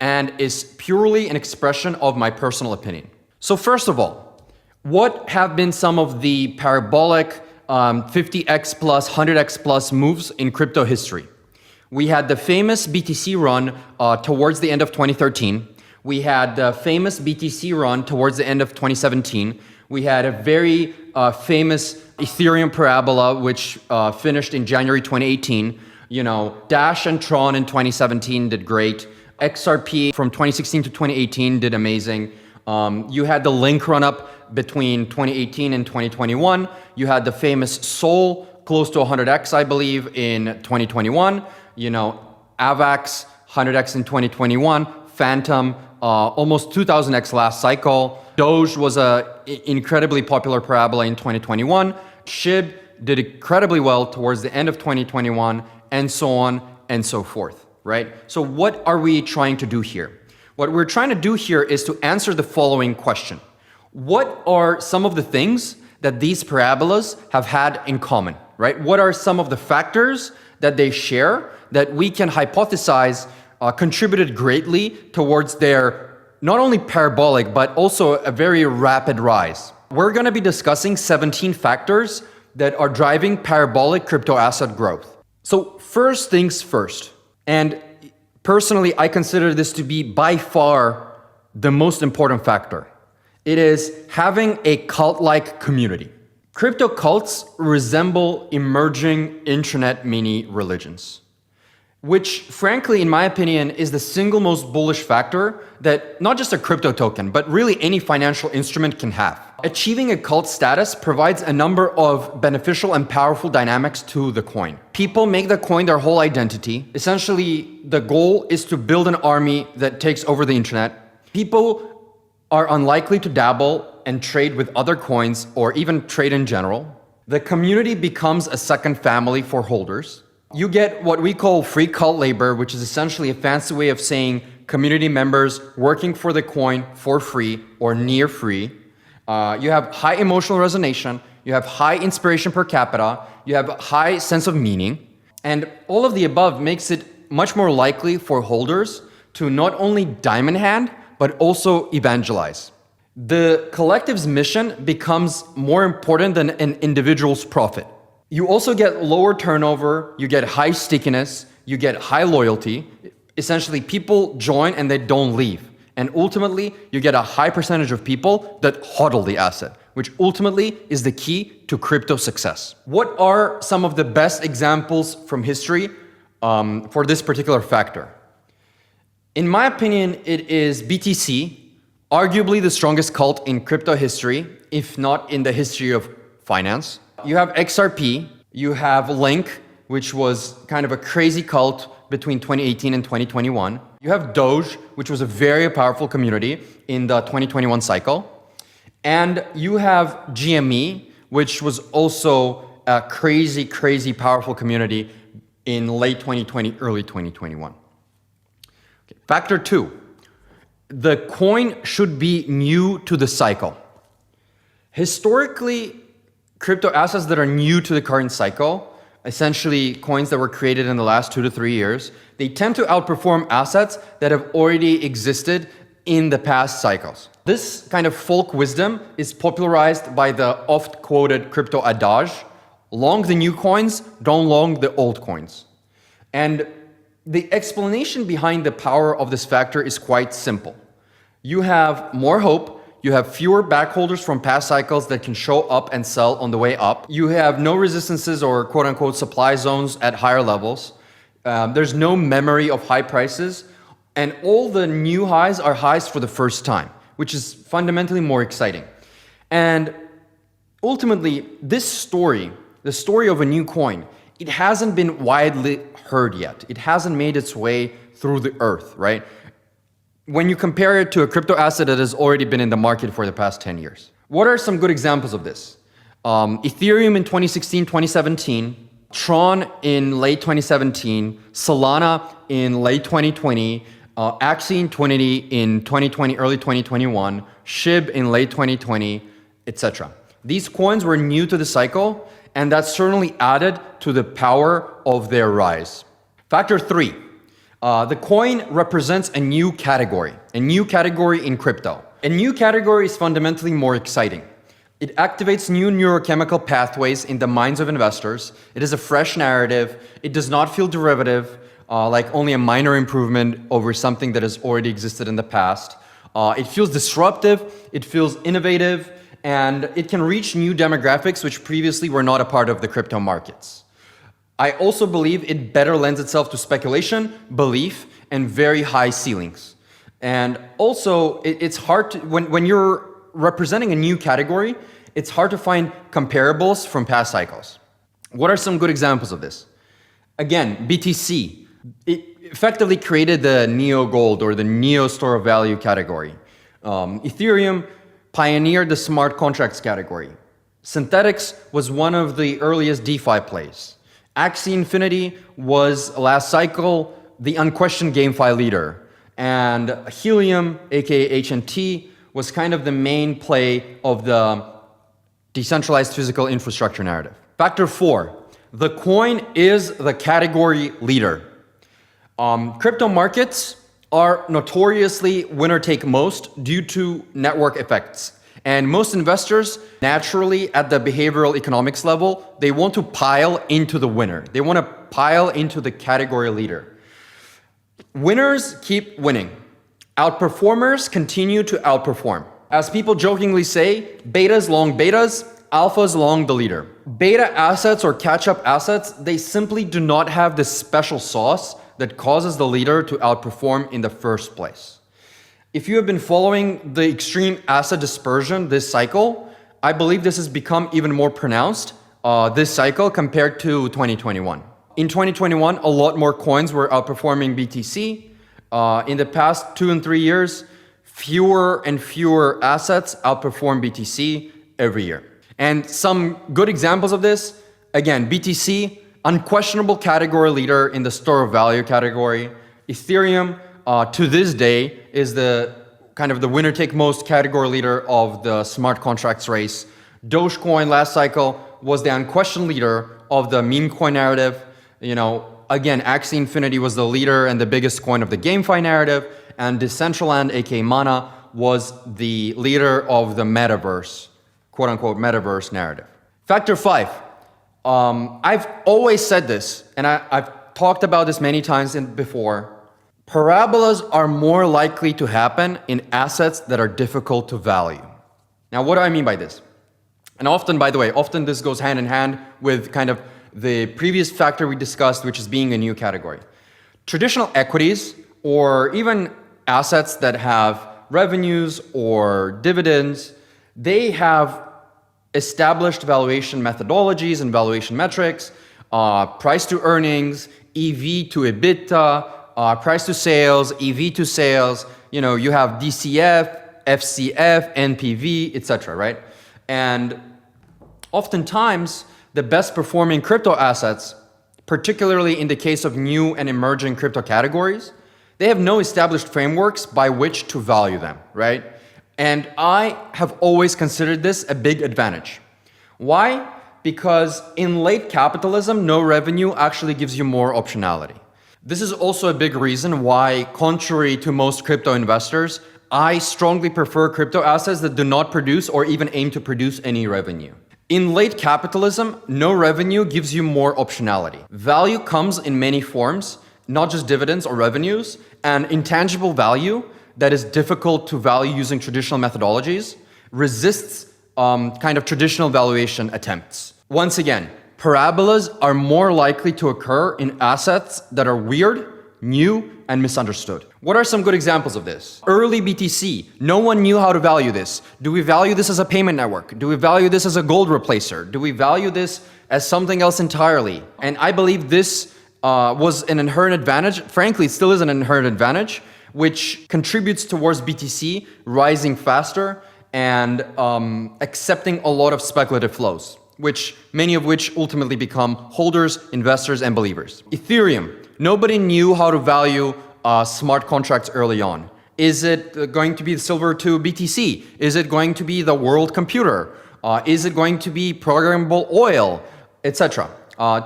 and is purely an expression of my personal opinion. So first of all, what have been some of the parabolic 50x plus, 100x plus moves in crypto history? We had the famous BTC run towards the end of 2013. We had the famous BTC run towards the end of 2017. We had a very famous Ethereum parabola, which finished in January 2018. Dash and Tron in 2017 did great. XRP from 2016 to 2018 did amazing. You had the Link run up between 2018 and 2021. You had the famous Sol close to 100x, I believe, in 2021. AVAX 100x in 2021. Phantom almost 2000x last cycle. Doge was a incredibly popular parabola in 2021. SHIB did incredibly well towards the end of 2021, and so on and so forth, right? So what are we trying to do here? What we're trying to do here is to answer the following question. What are some of the things that these parabolas have had in common, right? What are some of the factors that they share that we can hypothesize contributed greatly towards their not only parabolic, but also a very rapid rise? We're going to be discussing 17 factors that are driving parabolic crypto asset growth. So first things first, and personally, I consider this to be by far the most important factor. It is having a cult-like community. Crypto cults resemble emerging internet mini religions, which frankly, in my opinion, is the single most bullish factor that not just a crypto token, but really any financial instrument can have. Achieving a cult status provides a number of beneficial and powerful dynamics to the coin. People make the coin their whole identity. Essentially, the goal is to build an army that takes over the internet. People are unlikely to dabble and trade with other coins or even trade in general. The community becomes a second family for holders. You get what we call free cult labor, which is essentially a fancy way of saying community members working for the coin for free or near free. You have high emotional resonation, you have high inspiration per capita, you have a high sense of meaning, and all of the above makes it much more likely for holders to not only diamond hand, but also evangelize. The collective's mission becomes more important than an individual's profit. You also get lower turnover, you get high stickiness, you get high loyalty. Essentially, people join and they don't leave. And ultimately, you get a high percentage of people that hodl the asset, which ultimately is the key to crypto success. What are some of the best examples from history for this particular factor? In my opinion, it is BTC, arguably the strongest cult in crypto history, if not in the history of finance. You have XRP, you have Link, which was kind of a crazy cult between 2018 and 2021. You have Doge, which was a very powerful community in the 2021 cycle. And you have GME, which was also a crazy, crazy powerful community in late 2020, early 2021. Okay. Factor 2, the coin should be new to the cycle. Historically, crypto assets that are new to the current cycle, essentially coins that were created in the last 2 to 3 years, they tend to outperform assets that have already existed in the past cycles. This kind of folk wisdom is popularized by the oft quoted crypto adage, long the new coins, don't long the old coins. And the explanation behind the power of this factor is quite simple. You have more hope, you have fewer backholders from past cycles that can show up and sell on the way up. You have no resistances or quote unquote supply zones at higher levels. There's no memory of high prices. And all the new highs are highs for the first time, which is fundamentally more exciting. And ultimately, this story, the story of a new coin, it hasn't been widely heard yet. It hasn't made its way through the earth, right? When you compare it to a crypto asset that has already been in the market for the past 10 years. What are some good examples of this? Ethereum in 2016, 2017, Tron in late 2017, Solana in late 2020, Axie in 2020, early 2021, SHIB in late 2020, etc. These coins were new to the cycle, and that certainly added to the power of their rise. Factor 3, The coin represents a new category in crypto. A new category is fundamentally more exciting. It activates new neurochemical pathways in the minds of investors. It is a fresh narrative. It does not feel derivative, like only a minor improvement over something that has already existed in the past. It feels disruptive, it feels innovative, and it can reach new demographics which previously were not a part of the crypto markets. I also believe it better lends itself to speculation, belief, and very high ceilings. And also, it's hard to, when you're representing a new category, it's hard to find comparables from past cycles. What are some good examples of this? Again, BTC. It effectively created the neo gold or the neo store of value category. Ethereum pioneered the smart contracts category. Synthetics was one of the earliest DeFi plays. Axie Infinity was last cycle the unquestioned GameFi leader. And Helium, aka HNT, was kind of the main play of the decentralized physical infrastructure narrative. Factor 4, the coin is the category leader. Crypto markets are notoriously winner take most due to network effects. And most investors, naturally at the behavioral economics level, they want to pile into the winner. They want to pile into the category leader. Winners keep winning. Outperformers continue to outperform. As people jokingly say, betas long betas, alphas long the leader. Beta assets or catch-up assets, they simply do not have this special sauce that causes the leader to outperform in the first place. If you have been following the extreme asset dispersion this cycle, I believe this has become even more pronounced this cycle compared to 2021. In 2021, a lot more coins were outperforming BTC. In the past 2 and 3 years, fewer and fewer assets outperform BTC every year. And some good examples of this, again, BTC, unquestionable category leader in the store of value category. Ethereum, to this day, is the kind of the winner take most category leader of the smart contracts race. Dogecoin last cycle was the unquestioned leader of the meme coin narrative. You know, again, Axie Infinity was the leader and the biggest coin of the GameFi narrative, and Decentraland, aka Mana, was the leader of the metaverse, quote unquote metaverse narrative. Factor 5. I've always said this, and I've talked about this many times before. Parabolas are more likely to happen in assets that are difficult to value. Now, what do I mean by this? And often, by the way, often this goes hand in hand with kind of the previous factor we discussed, which is being a new category. Traditional equities, or even assets that have revenues or dividends, they have established valuation methodologies and valuation metrics, price to earnings, EV to EBITDA, price to sales, EV to sales. You know, you have DCF, FCF, NPV, etc., right? And oftentimes, the best performing crypto assets, particularly in the case of new and emerging crypto categories, they have no established frameworks by which to value them, right? And I have always considered this a big advantage. Why? Because in late capitalism, no revenue actually gives you more optionality. This is also a big reason why, contrary to most crypto investors, I strongly prefer crypto assets that do not produce or even aim to produce any revenue. In late capitalism, no revenue gives you more optionality. Value comes in many forms, not just dividends or revenues, and intangible value that is difficult to value using traditional methodologies resists kind of traditional valuation attempts. Once again, parabolas are more likely to occur in assets that are weird, new, and misunderstood. What are some good examples of this? Early BTC, no one knew how to value this. Do we value this as a payment network? Do we value this as a gold replacer? Do we value this as something else entirely? And I believe this was an inherent advantage. Frankly, it still is an inherent advantage, which contributes towards BTC rising faster and accepting a lot of speculative flows, many of which ultimately become holders, investors, and believers. Ethereum, nobody knew how to value smart contracts early on. Is it going to be the silver to BTC? Is it going to be the world computer? Is it going to be programmable oil, etc.?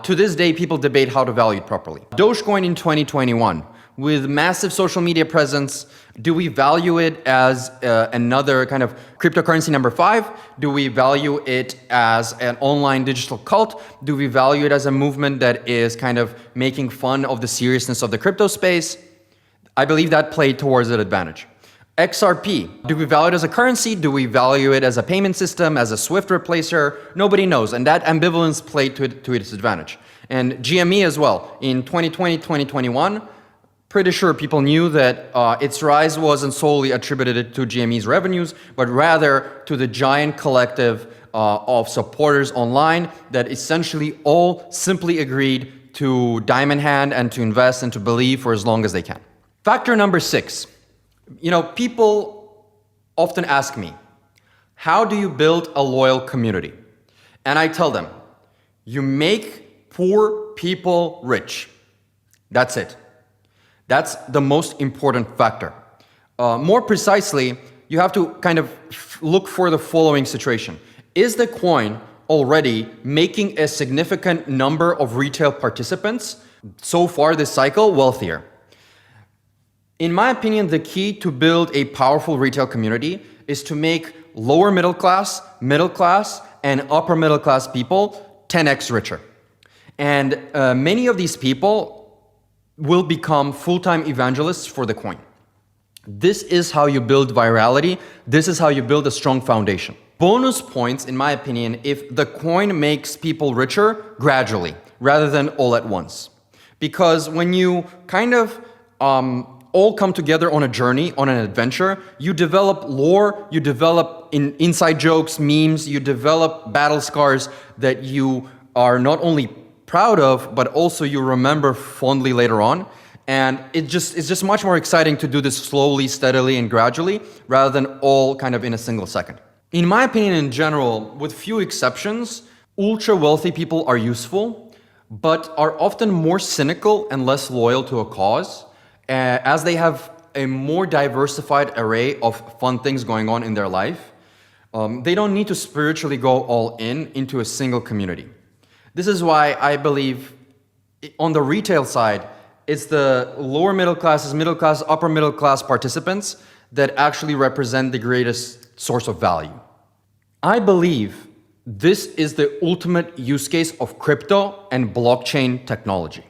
To this day, people debate how to value it properly. Dogecoin in 2021 with massive social media presence? Do we value it as another kind of cryptocurrency number 5? Do we value it as an online digital cult? Do we value it as a movement that is kind of making fun of the seriousness of the crypto space? I believe that played towards an advantage. XRP, do we value it as a currency? Do we value it as a payment system, as a SWIFT replacer? Nobody knows, and that ambivalence played to its advantage. And GME as well. In 2020, 2021, pretty sure people knew that its rise wasn't solely attributed to GME's revenues, but rather to the giant collective of supporters online that essentially all simply agreed to diamond hand and to invest and to believe for as long as they can. Factor number 6. People often ask me, how do you build a loyal community? And I tell them, you make poor people rich. That's it. That's the most important factor. More precisely, you have to kind of look for the following situation. Is the coin already making a significant number of retail participants so far this cycle wealthier? In my opinion, the key to build a powerful retail community is to make lower middle class, and upper middle class people 10x richer. And many of these people will become full-time evangelists for the coin. This is how you build virality. This is how you build a strong foundation. Bonus points, in my opinion, if the coin makes people richer gradually rather than all at once. Because when you kind of all come together on a journey, on an adventure, you develop lore, you develop inside jokes, memes, you develop battle scars that you are not only proud of, but also you remember fondly later on. And it's just much more exciting to do this slowly, steadily, and gradually, rather than all kind of in a single second. In my opinion, in general, with few exceptions, ultra wealthy people are useful, but are often more cynical and less loyal to a cause, as they have a more diversified array of fun things going on in their life. They don't need to spiritually go all into a single community. This is why I believe on the retail side, it's the lower middle classes, middle class, upper middle class participants that actually represent the greatest source of value. I believe this is the ultimate use case of crypto and blockchain technology.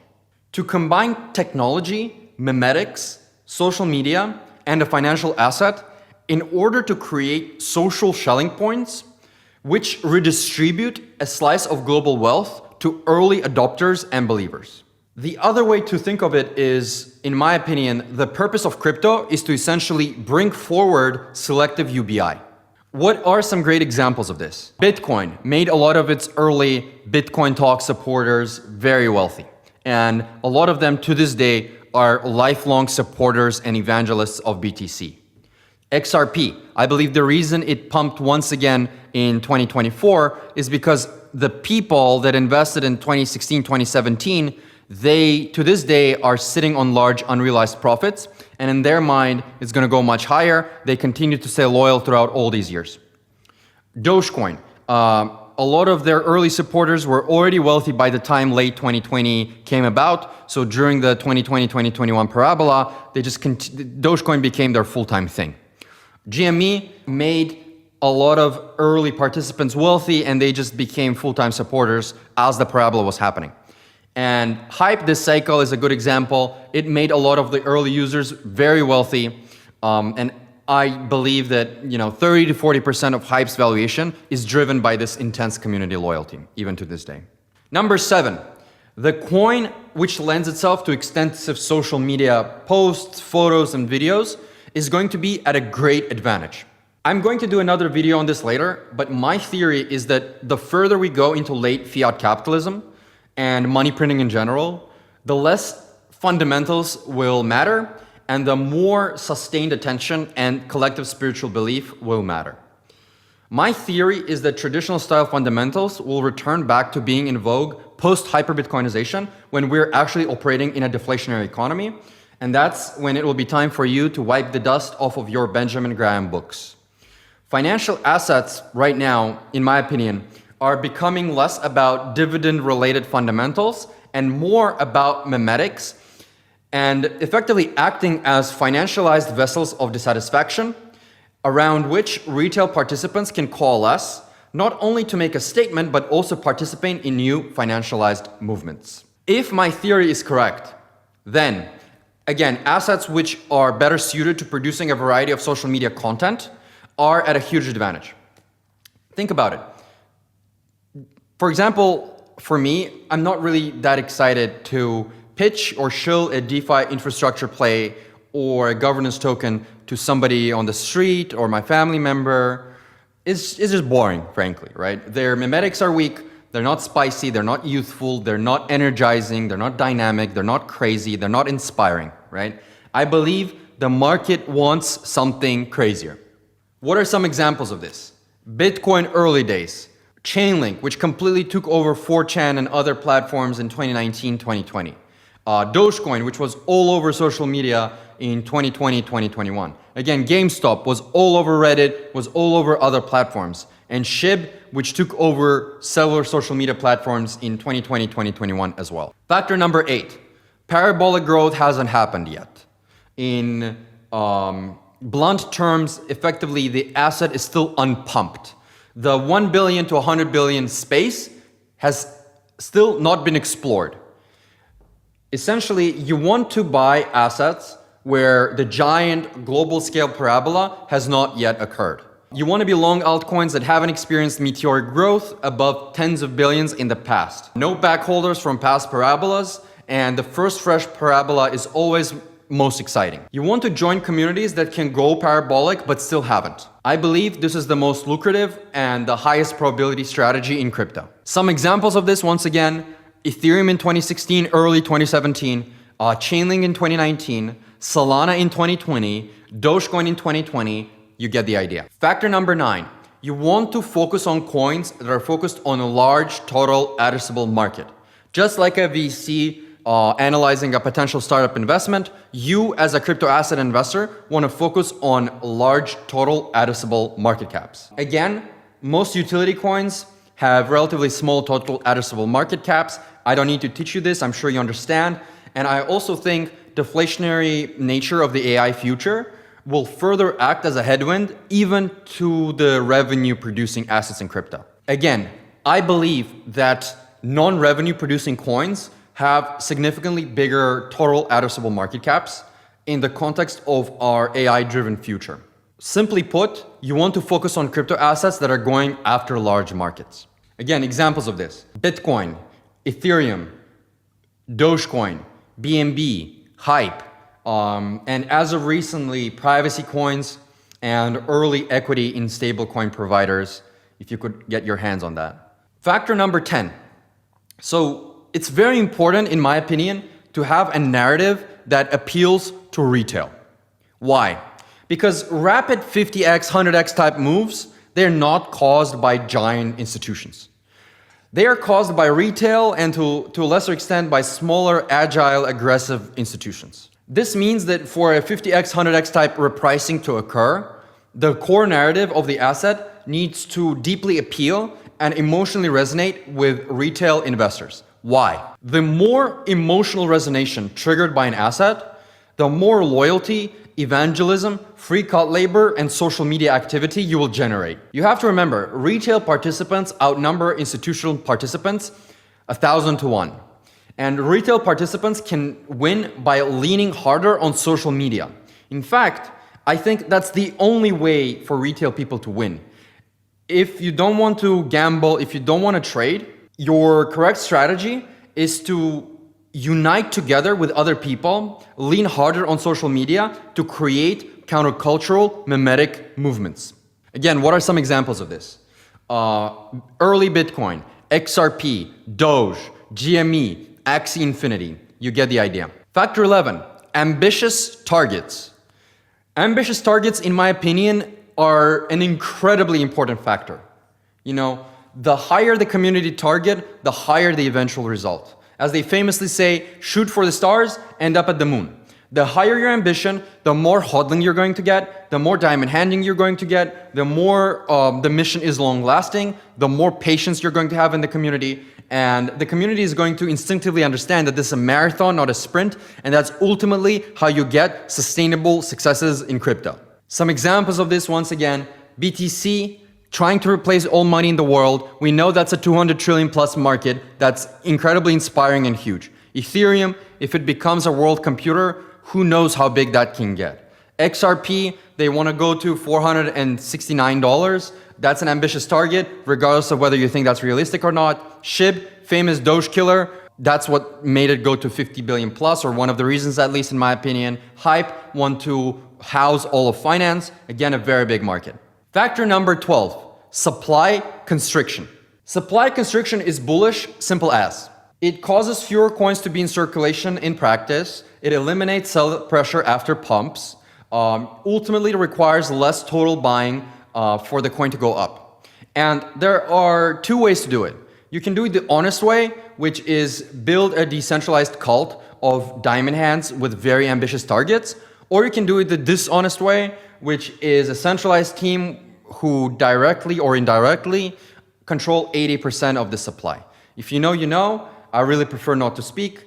To combine technology, memetics, social media, and a financial asset in order to create social Schelling points, which redistribute a slice of global wealth to early adopters and believers. The other way to think of it is, in my opinion, the purpose of crypto is to essentially bring forward selective UBI. What are some great examples of this? Bitcoin made a lot of its early Bitcoin Talk supporters very wealthy. And a lot of them to this day are lifelong supporters and evangelists of BTC. XRP, I believe the reason it pumped once again in 2024 is because the people that invested in 2016, 2017, they, to this day, are sitting on large unrealized profits, and in their mind, it's going to go much higher. They continue to stay loyal throughout all these years. Dogecoin, a lot of their early supporters were already wealthy by the time late 2020 came about. So during the 2020-2021 parabola, Dogecoin became their full-time thing. GME made a lot of early participants wealthy, and they just became full-time supporters as the parabola was happening. And Hype this cycle is a good example. It made a lot of the early users very wealthy, and I believe that 30 to 40% of Hype's valuation is driven by this intense community loyalty, even to this day. Number 7, the coin, which lends itself to extensive social media posts, photos, and videos, is going to be at a great advantage. I'm going to do another video on this later, but my theory is that the further we go into late fiat capitalism and money printing in general, the less fundamentals will matter, and the more sustained attention and collective spiritual belief will matter. My theory is that traditional style fundamentals will return back to being in vogue post-hyper-Bitcoinization when we're actually operating in a deflationary economy, and that's when it will be time for you to wipe the dust off of your Benjamin Graham books. Financial assets right now, in my opinion, are becoming less about dividend-related fundamentals and more about memetics, and effectively acting as financialized vessels of dissatisfaction around which retail participants can coalesce, not only to make a statement, but also participate in new financialized movements. If my theory is correct, then, again, assets which are better suited to producing a variety of social media content are at a huge advantage. Think about it. For example, for me, I'm not really that excited to pitch or shill a DeFi infrastructure play or a governance token to somebody on the street or my family member. It's just boring, frankly, right? Their mimetics are weak, they're not spicy, they're not youthful, they're not energizing, they're not dynamic, they're not crazy, they're not inspiring, right? I believe the market wants something crazier. What are some examples of this? Bitcoin early days, Chainlink, which completely took over 4chan and other platforms in 2019, 2020. Dogecoin, which was all over social media in 2020, 2021. Again, GameStop was all over Reddit, was all over other platforms. And SHIB, which took over several social media platforms in 2020, 2021 as well. Factor number 8, parabolic growth hasn't happened yet. In blunt terms, effectively, the asset is still unpumped. The 1 billion to 100 billion space has still not been explored. Essentially, you want to buy assets where the giant global scale parabola has not yet occurred. You want to be long altcoins that haven't experienced meteoric growth above tens of billions in the past. No backholders from past parabolas, and the first fresh parabola is always most exciting. You want to join communities that can go parabolic but still haven't. I believe this is the most lucrative and the highest probability strategy in crypto. Some examples of this, once again, Ethereum in 2016, early 2017, Chainlink in 2019, Solana in 2020, Dogecoin in 2020, you get the idea. Factor number 9, you want to focus on coins that are focused on a large total addressable market. Just like a VC analyzing a potential startup investment, you as a crypto asset investor want to focus on large total addressable market caps. Again, most utility coins have relatively small total addressable market caps. I don't need to teach you this, I'm sure you understand. And I also think deflationary nature of the AI future will further act as a headwind even to the revenue producing assets in crypto. Again, I believe that non-revenue producing coins have significantly bigger total addressable market caps in the context of our AI driven future. Simply put, you want to focus on crypto assets that are going after large markets. Again, examples of this: Bitcoin, Ethereum, Dogecoin, BNB, Hype, and as of recently, privacy coins and early equity in stablecoin providers, if you could get your hands on that. Factor number 10. So it's very important, in my opinion, to have a narrative that appeals to retail. Why? Because rapid 50x, 100x type moves, they're not caused by giant institutions. They are caused by retail and to a lesser extent by smaller, agile, aggressive institutions. This means that for a 50x, 100x type repricing to occur, the core narrative of the asset needs to deeply appeal and emotionally resonate with retail investors. Why? The more emotional resonation triggered by an asset, the more loyalty, evangelism, free cut labor, and social media activity you will generate. You have to remember, retail participants outnumber institutional participants 1,000 to 1. And retail participants can win by leaning harder on social media. In fact, I think that's the only way for retail people to win. If you don't want to gamble, if you don't want to trade, your correct strategy is to unite together with other people, lean harder on social media to create countercultural mimetic movements. Again, what are some examples of this? Early Bitcoin, XRP, Doge, GME, Axie Infinity. You get the idea. Factor 11, ambitious targets. Ambitious targets, in my opinion, are an incredibly important factor. You know, the higher the community target, the higher the eventual result. As they famously say, shoot for the stars, end up at the moon. The higher your ambition, the more hodling you're going to get, the more diamond handing you're going to get, the more the mission is long lasting, the more patience you're going to have in the community. And the community is going to instinctively understand that this is a marathon, not a sprint. And that's ultimately how you get sustainable successes in crypto. Some examples of this, once again, BTC, trying to replace all money in the world. We know that's a 200 trillion plus market. That's incredibly inspiring and huge. Ethereum, if it becomes a world computer, who knows how big that can get. XRP, they want to go to $469. That's an ambitious target, regardless of whether you think that's realistic or not. SHIB, famous Doge killer, that's what made it go to 50 billion plus, or one of the reasons, at least in my opinion. Hype, want to house all of finance. Again, a very big market. Factor number 12, supply constriction. Supply constriction is bullish, simple as. It causes fewer coins to be in circulation in practice. It eliminates sell pressure after pumps. Ultimately, it requires less total buying for the coin to go up. And there are two ways to do it. You can do it the honest way, which is build a decentralized cult of diamond hands with very ambitious targets. Or you can do it the dishonest way, which is a centralized team who directly or indirectly control 80% of the supply. If you know, you know. I really prefer not to speak.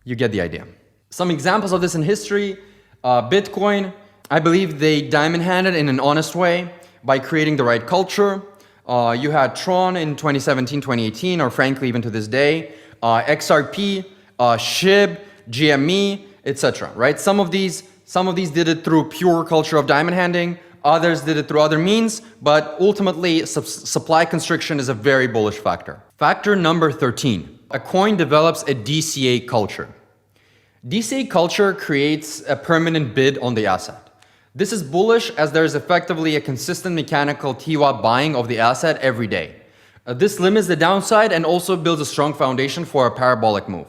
You get the idea. Some examples of this in history. Bitcoin, I believe they diamond handed in an honest way by creating the right culture. You had Tron in 2017, 2018, or frankly, even to this day. XRP, SHIB, GME, etc. Right? Some of these did it through pure culture of diamond handing. Others did it through other means, but ultimately, supply constriction is a very bullish factor. Factor number 13. A coin develops a DCA culture. DCA culture creates a permanent bid on the asset. This is bullish as there is effectively a consistent mechanical TWAP buying of the asset every day. This limits the downside and also builds a strong foundation for a parabolic move.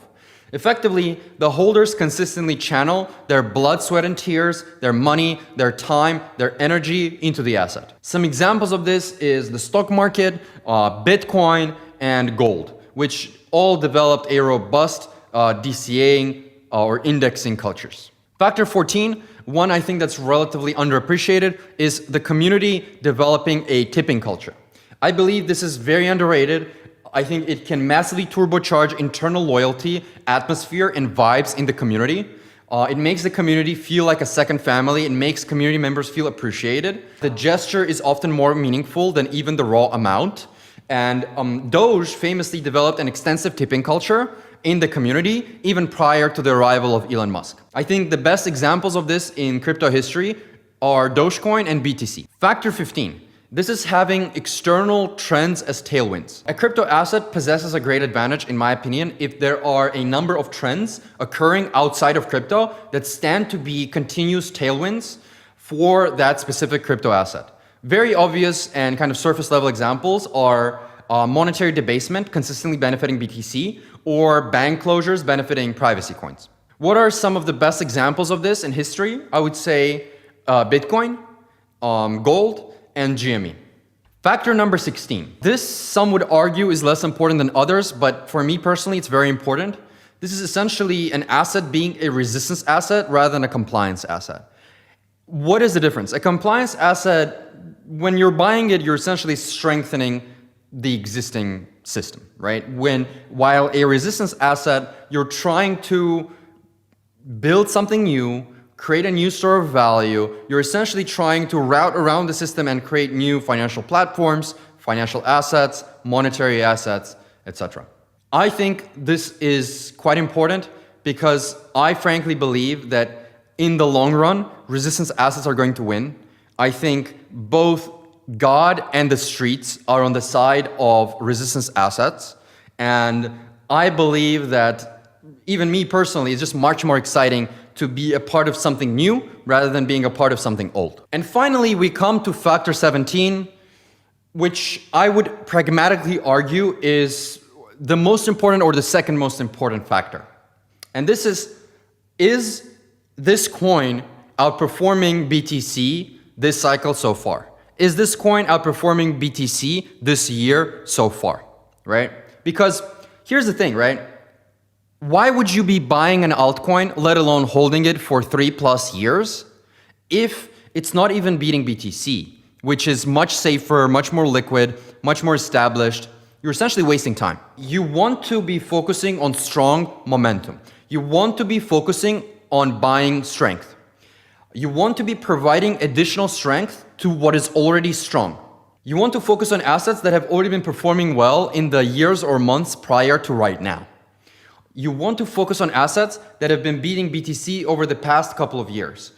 Effectively, the holders consistently channel their blood, sweat, and tears, their money, their time, their energy into the asset. Some examples of this is the stock market, Bitcoin, and gold, which all developed a robust DCAing or indexing cultures. Factor 14, one I think that's relatively underappreciated, is the community developing a tipping culture. I believe this is very underrated. I think it can massively turbocharge internal loyalty, atmosphere, and vibes in the community. It makes the community feel like a second family. It makes community members feel appreciated. The gesture is often more meaningful than even the raw amount. And Doge famously developed an extensive tipping culture in the community, even prior to the arrival of Elon Musk. I think the best examples of this in crypto history are Dogecoin and BTC. Factor 15. This is having external trends as tailwinds. A crypto asset possesses a great advantage, in my opinion, if there are a number of trends occurring outside of crypto that stand to be continuous tailwinds for that specific crypto asset. Very obvious and kind of surface level examples are monetary debasement consistently benefiting BTC or bank closures benefiting privacy coins. What are some of the best examples of this in history? I would say Bitcoin, gold, and GME. Factor number 16. This, some would argue, is less important than others, but for me personally, it's very important. This is essentially an asset being a resistance asset rather than a compliance asset. What is the difference? A compliance asset, when you're buying it, you're essentially strengthening the existing system, right? While a resistance asset, you're trying to build something new, create a new store of value. You're essentially trying to route around the system and create new financial platforms, financial assets, monetary assets, etc. I think this is quite important because I frankly believe that in the long run, resistance assets are going to win. I think both God and the streets are on the side of resistance assets. And I believe that even me personally, it's just much more exciting to be a part of something new rather than being a part of something old. And finally, we come to factor 17, which I would pragmatically argue is the most important or the second most important factor. And this is this coin outperforming BTC this cycle so far? Is this coin outperforming BTC this year so far, right? Because here's the thing, right? Why would you be buying an altcoin, let alone holding it for 3+ years, if it's not even beating BTC, which is much safer, much more liquid, much more established? You're essentially wasting time. You want to be focusing on strong momentum. You want to be focusing on buying strength. You want to be providing additional strength to what is already strong. You want to focus on assets that have already been performing well in the years or months prior to right now. You want to focus on assets that have been beating BTC over the past couple of years.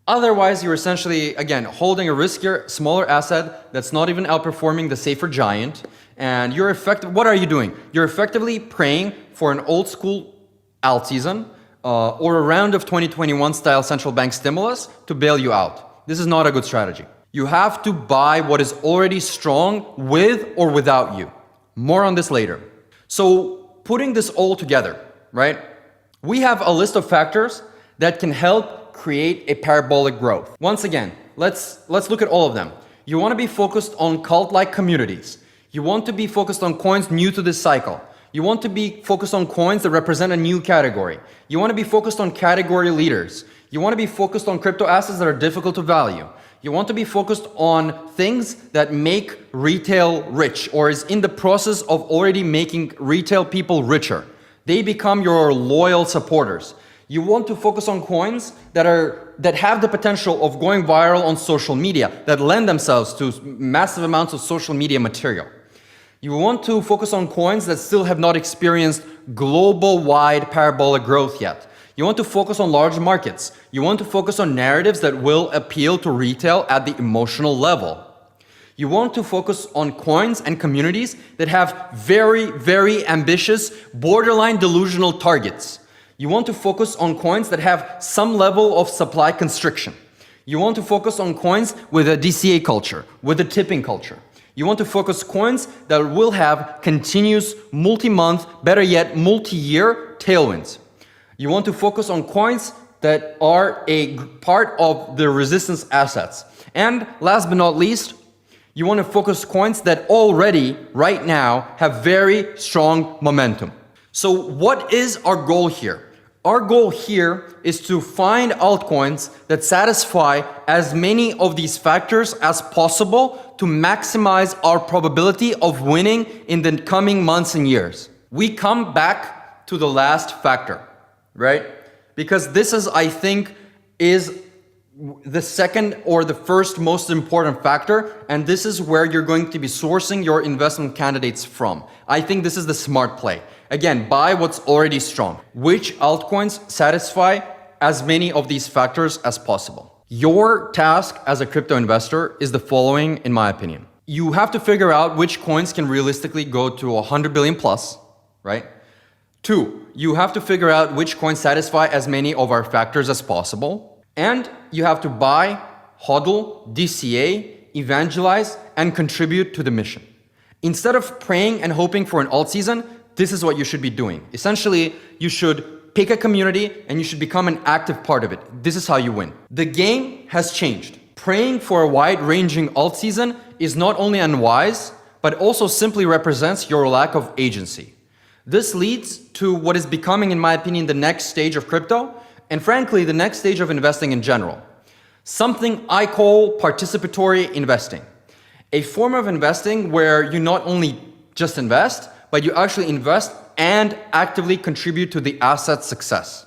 Otherwise, you're essentially, again, holding a riskier, smaller asset that's not even outperforming the safer giant. And you're what are you doing? You're effectively praying for an old school alt season or a round of 2021 style central bank stimulus to bail you out. This is not a good strategy. You have to buy what is already strong with or without you. More on this later. So putting this all together, right? We have a list of factors that can help create a parabolic growth. Once again, let's look at all of them. You want to be focused on cult-like communities. You want to be focused on coins new to this cycle. You want to be focused on coins that represent a new category. You want to be focused on category leaders. You want to be focused on crypto assets that are difficult to value. You want to be focused on things that make retail rich or is in the process of already making retail people richer. They become your loyal supporters. You want to focus on coins that have the potential of going viral on social media, that lend themselves to massive amounts of social media material. You want to focus on coins that still have not experienced global-wide parabolic growth yet. You want to focus on large markets. You want to focus on narratives that will appeal to retail at the emotional level. You want to focus on coins and communities that have very, very ambitious, borderline delusional targets. You want to focus on coins that have some level of supply constriction. You want to focus on coins with a DCA culture, with a tipping culture. You want to focus coins that will have continuous multi-month, better yet multi-year tailwinds. You want to focus on coins that are a part of the resistance assets. And last but not least, you want to focus coins that already, right now, have very strong momentum. So what is our goal here? Our goal here is to find altcoins that satisfy as many of these factors as possible to maximize our probability of winning in the coming months and years. We come back to the last factor, right? Because this is, I think, is the second or the first most important factor, and this is where you're going to be sourcing your investment candidates from. I think this is the smart play. Again, buy what's already strong. Which altcoins satisfy as many of these factors as possible? Your task as a crypto investor is the following, in my opinion. You have to figure out which coins can realistically go to 100 billion plus, right? 2, you have to figure out which coins satisfy as many of our factors as possible. And you have to buy, hodl, DCA, evangelize, and contribute to the mission. Instead of praying and hoping for an alt season, this is what you should be doing. Essentially, you should pick a community and you should become an active part of it. This is how you win. The game has changed. Praying for a wide-ranging alt season is not only unwise, but also simply represents your lack of agency. This leads to what is becoming, in my opinion, the next stage of crypto, and frankly, the next stage of investing in general. Something I call participatory investing. A form of investing where you not only just invest, but you actually invest and actively contribute to the asset's success.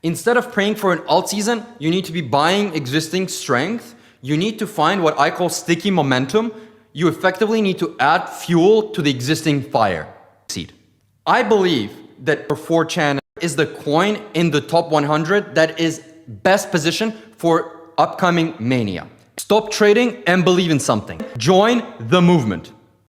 Instead of praying for an alt season, you need to be buying existing strength. You need to find what I call sticky momentum. You effectively need to add fuel to the existing fire. I believe that 4chan is the coin in the top 100 that is best positioned for upcoming mania. Stop trading and believe in something. Join the movement.